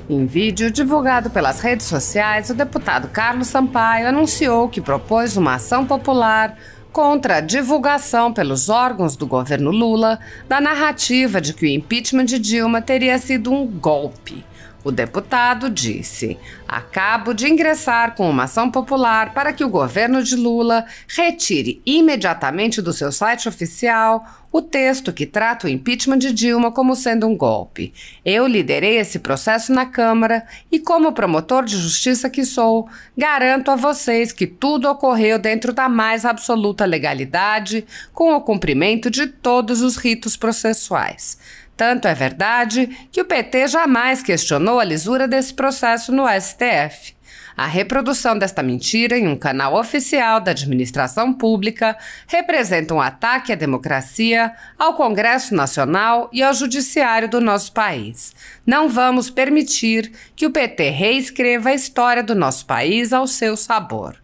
Em vídeo divulgado pelas redes sociais, o deputado Carlos Sampaio anunciou que propôs uma ação popular contra a divulgação pelos órgãos do governo Lula da narrativa de que o impeachment de Dilma teria sido um golpe. O deputado disse: "Acabo de ingressar com uma ação popular para que o governo de Lula retire imediatamente do seu site oficial o texto que trata o impeachment de Dilma como sendo um golpe. Eu liderei esse processo na Câmara e, como promotor de justiça que sou, garanto a vocês que tudo ocorreu dentro da mais absoluta legalidade, com o cumprimento de todos os ritos processuais. Tanto é verdade que o PT jamais questionou a lisura desse processo no STF. A reprodução desta mentira em um canal oficial da administração pública representa um ataque à democracia, ao Congresso Nacional e ao Judiciário do nosso país. Não vamos permitir que o PT reescreva a história do nosso país ao seu sabor."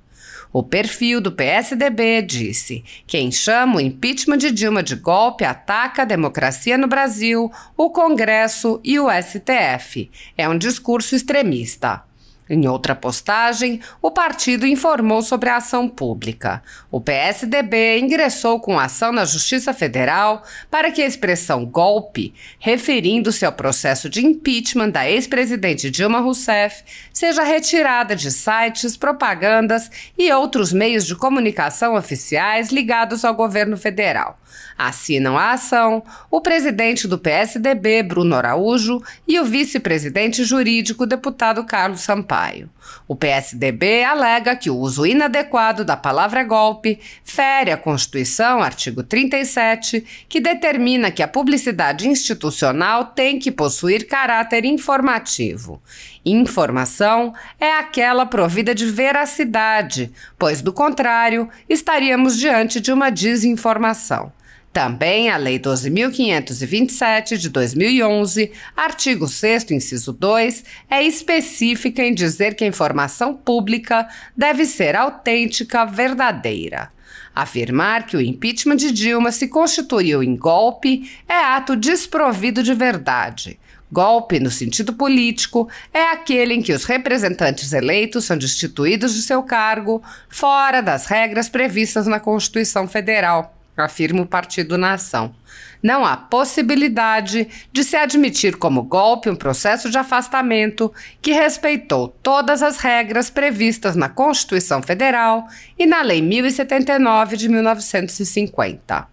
O perfil do PSDB disse: "Quem chama o impeachment de Dilma de golpe ataca a democracia no Brasil, o Congresso e o STF. É um discurso extremista." Em outra postagem, o partido informou sobre a ação pública. O PSDB ingressou com ação na Justiça Federal para que a expressão golpe, referindo-se ao processo de impeachment da ex-presidente Dilma Rousseff, seja retirada de sites, propagandas e outros meios de comunicação oficiais ligados ao governo federal. Assinam a ação o presidente do PSDB, Bruno Araújo, e o vice-presidente jurídico, deputado Carlos Sampaio. O PSDB alega que o uso inadequado da palavra golpe fere a Constituição, artigo 37, que determina que a publicidade institucional tem que possuir caráter informativo. Informação é aquela provida de veracidade, pois, do contrário, estaríamos diante de uma desinformação. Também a Lei 12.527, de 2011, artigo 6º, inciso 2, é específica em dizer que a informação pública deve ser autêntica, verdadeira. Afirmar que o impeachment de Dilma se constituiu em golpe é ato desprovido de verdade. Golpe, no sentido político, é aquele em que os representantes eleitos são destituídos de seu cargo fora das regras previstas na Constituição Federal, afirma o Partido Nação. Não há possibilidade de se admitir como golpe um processo de afastamento que respeitou todas as regras previstas na Constituição Federal e na Lei 1079 de 1950.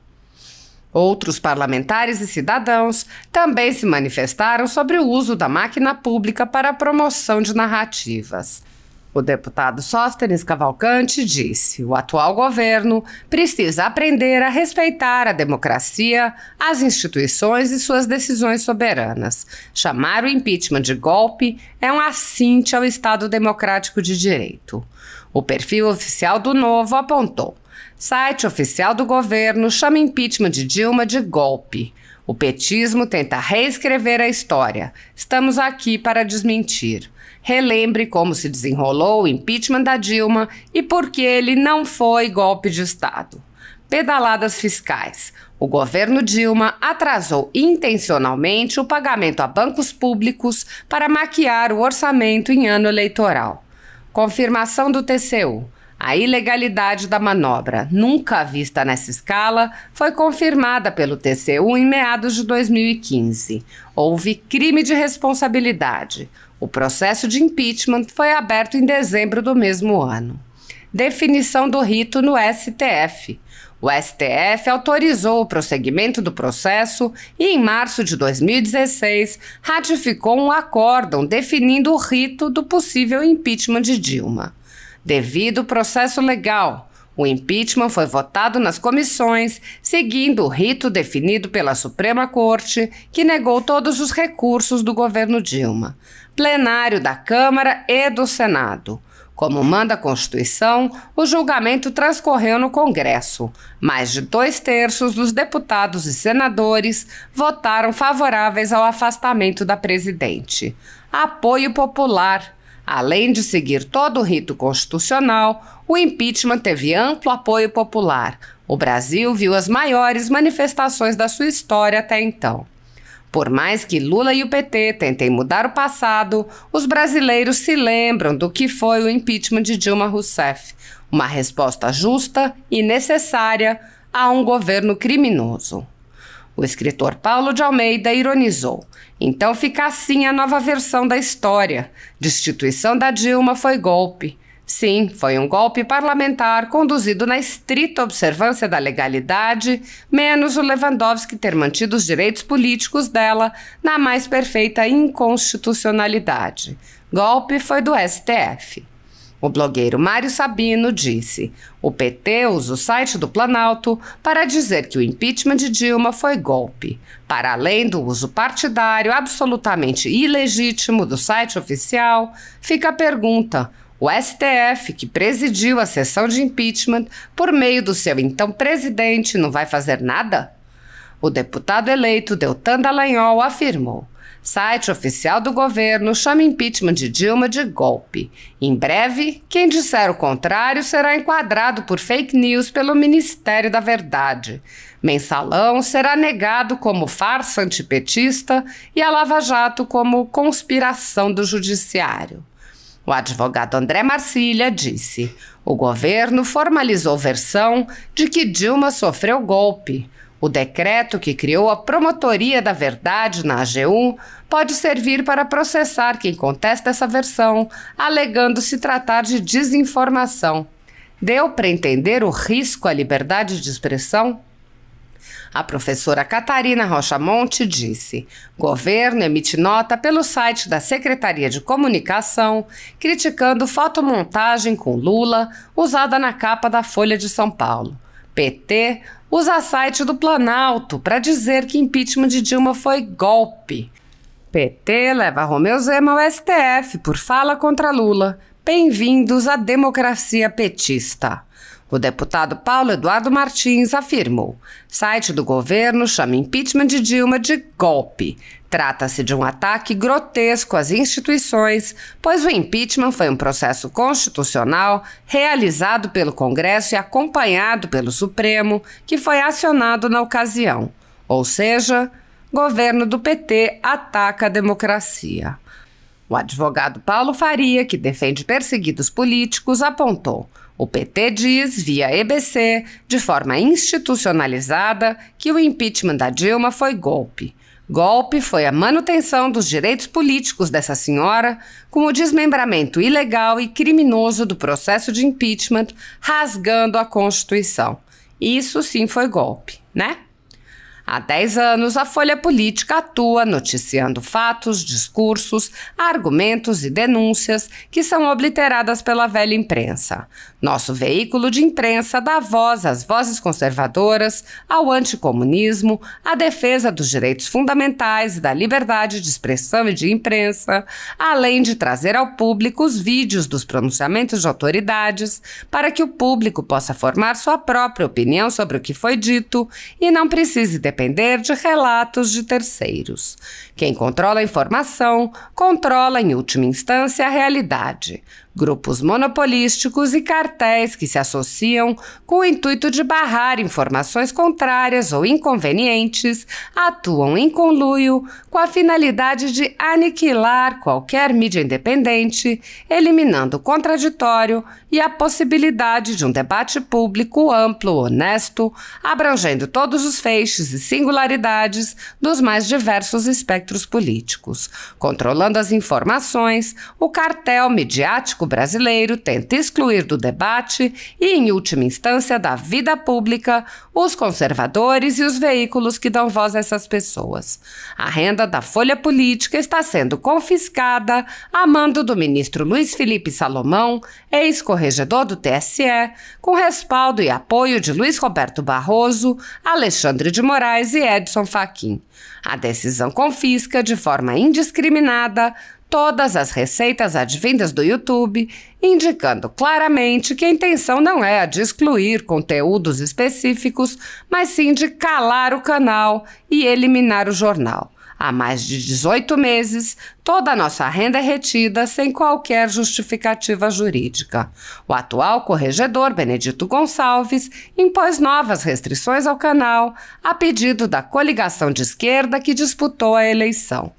Outros parlamentares e cidadãos também se manifestaram sobre o uso da máquina pública para a promoção de narrativas. O deputado Sóstenes Cavalcante disse: "O atual governo precisa aprender a respeitar a democracia, as instituições e suas decisões soberanas. Chamar o impeachment de golpe é um assinte ao Estado Democrático de Direito." O perfil oficial do Novo apontou: "Site oficial do governo chama impeachment de Dilma de golpe. O petismo tenta reescrever a história. Estamos aqui para desmentir. Relembre como se desenrolou o impeachment da Dilma e por que ele não foi golpe de Estado." Pedaladas fiscais. O governo Dilma atrasou intencionalmente o pagamento a bancos públicos para maquiar o orçamento em ano eleitoral. Confirmação do TCU. A ilegalidade da manobra, nunca vista nessa escala, foi confirmada pelo TCU em meados de 2015. Houve crime de responsabilidade. O processo de impeachment foi aberto em dezembro do mesmo ano. Definição do rito no STF. O STF autorizou o prosseguimento do processo e, em março de 2016, ratificou um acórdão definindo o rito do possível impeachment de Dilma. Devido ao processo legal, o impeachment foi votado nas comissões, seguindo o rito definido pela Suprema Corte, que negou todos os recursos do governo Dilma, plenário da Câmara e do Senado. Como manda a Constituição, o julgamento transcorreu no Congresso. Mais de 2/3 dos deputados e senadores votaram favoráveis ao afastamento da presidente. Apoio popular. Além de seguir todo o rito constitucional, o impeachment teve amplo apoio popular. O Brasil viu as maiores manifestações da sua história até então. Por mais que Lula e o PT tentem mudar o passado, os brasileiros se lembram do que foi o impeachment de Dilma Rousseff, uma resposta justa e necessária a um governo criminoso. O escritor Paulo de Almeida ironizou: então fica assim a nova versão da história. Destituição da Dilma foi golpe. Sim, foi um golpe parlamentar conduzido na estrita observância da legalidade, menos o Lewandowski ter mantido os direitos políticos dela na mais perfeita inconstitucionalidade. Golpe foi do STF. O blogueiro Mário Sabino disse: o PT usa o site do Planalto para dizer que o impeachment de Dilma foi golpe. Para além do uso partidário absolutamente ilegítimo do site oficial, fica a pergunta: o STF, que presidiu a sessão de impeachment por meio do seu então presidente, não vai fazer nada? O deputado eleito Deltan Dallagnol afirmou: site oficial do governo chama impeachment de Dilma de golpe. Em breve, quem disser o contrário será enquadrado por fake news pelo Ministério da Verdade. Mensalão será negado como farsa antipetista e a Lava Jato como conspiração do judiciário. O advogado André Marcília disse: o governo formalizou versão de que Dilma sofreu golpe. O decreto que criou a Promotoria da Verdade na AGU pode servir para processar quem contesta essa versão, alegando se tratar de desinformação. Deu para entender o risco à liberdade de expressão? A professora Catarina Rocha Monte disse: governo emite nota pelo site da Secretaria de Comunicação criticando fotomontagem com Lula usada na capa da Folha de São Paulo. PT usa site do Planalto para dizer que impeachment de Dilma foi golpe. PT leva Romeu Zema ao STF por fala contra Lula. Bem-vindos à democracia petista. O deputado Paulo Eduardo Martins afirmou: site do governo chama impeachment de Dilma de golpe. Trata-se de um ataque grotesco às instituições, pois o impeachment foi um processo constitucional realizado pelo Congresso e acompanhado pelo Supremo, que foi acionado na ocasião. Ou seja, governo do PT ataca a democracia. O advogado Paulo Faria, que defende perseguidos políticos, apontou: o PT diz, via EBC, de forma institucionalizada, que o impeachment da Dilma foi golpe. Golpe foi a manutenção dos direitos políticos dessa senhora, com o desmembramento ilegal e criminoso do processo de impeachment, rasgando a Constituição. Isso sim foi golpe, né? Há 10 anos, a Folha Política atua noticiando fatos, discursos, argumentos e denúncias que são obliteradas pela velha imprensa. Nosso veículo de imprensa dá voz às vozes conservadoras, ao anticomunismo, à defesa dos direitos fundamentais e da liberdade de expressão e de imprensa, além de trazer ao público os vídeos dos pronunciamentos de autoridades para que o público possa formar sua própria opinião sobre o que foi dito e não precise depender de relatos de terceiros. Quem controla a informação, controla em última instância a realidade. Grupos monopolísticos e cartéis que se associam com o intuito de barrar informações contrárias ou inconvenientes atuam em conluio com a finalidade de aniquilar qualquer mídia independente, eliminando o contraditório e a possibilidade de um debate público amplo, honesto, abrangendo todos os feixes e singularidades dos mais diversos espectros políticos. Controlando as informações, o cartel midiático brasileiro tenta excluir do debate e, em última instância, da vida pública, os conservadores e os veículos que dão voz a essas pessoas. A renda da Folha Política está sendo confiscada a mando do ministro Luiz Felipe Salomão, ex-corregedor do TSE, com respaldo e apoio de Luiz Roberto Barroso, Alexandre de Moraes e Edson Fachin. A decisão confisca, de forma indiscriminada, todas as receitas advindas do YouTube, indicando claramente que a intenção não é a de excluir conteúdos específicos, mas sim de calar o canal e eliminar o jornal. Há mais de 18 meses, toda a nossa renda é retida sem qualquer justificativa jurídica. O atual corregedor, Benedito Gonçalves, impôs novas restrições ao canal a pedido da coligação de esquerda que disputou a eleição.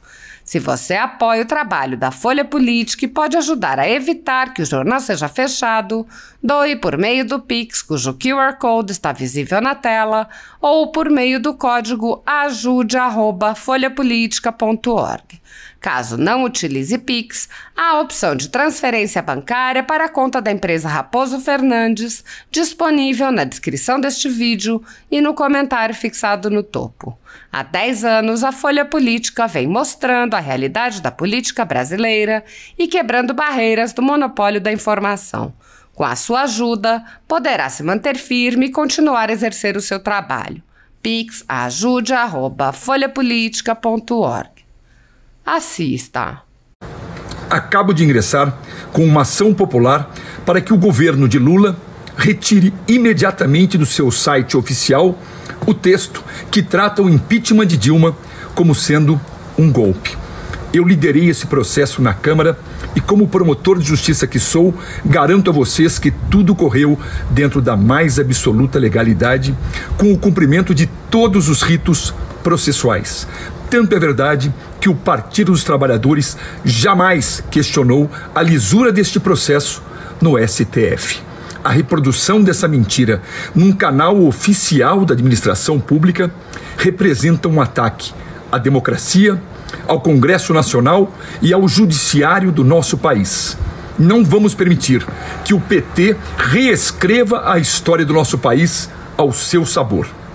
Se você apoia o trabalho da Folha Política e pode ajudar a evitar que o jornal seja fechado, doe por meio do Pix, cujo QR Code está visível na tela, ou por meio do código ajude@folhapolitica.org. Caso não utilize Pix, há a opção de transferência bancária para a conta da empresa Raposo Fernandes, disponível na descrição deste vídeo e no comentário fixado no topo. Há 10 anos, a Folha Política vem mostrando a realidade da política brasileira e quebrando barreiras do monopólio da informação. Com a sua ajuda, poderá se manter firme e continuar a exercer o seu trabalho. Pix ajude@folhapolitica.org. Assista. Acabo de ingressar com uma ação popular para que o governo de Lula retire imediatamente do seu site oficial o texto que trata o impeachment de Dilma como sendo um golpe. Eu liderei esse processo na Câmara e, como promotor de justiça que sou, garanto a vocês que tudo correu dentro da mais absoluta legalidade, com o cumprimento de todos os ritos processuais. Tanto é verdade que o Partido dos Trabalhadores jamais questionou a lisura deste processo no STF. A reprodução dessa mentira num canal oficial da administração pública representa um ataque à democracia, ao Congresso Nacional e ao Judiciário do nosso país. Não vamos permitir que o PT reescreva a história do nosso país ao seu sabor.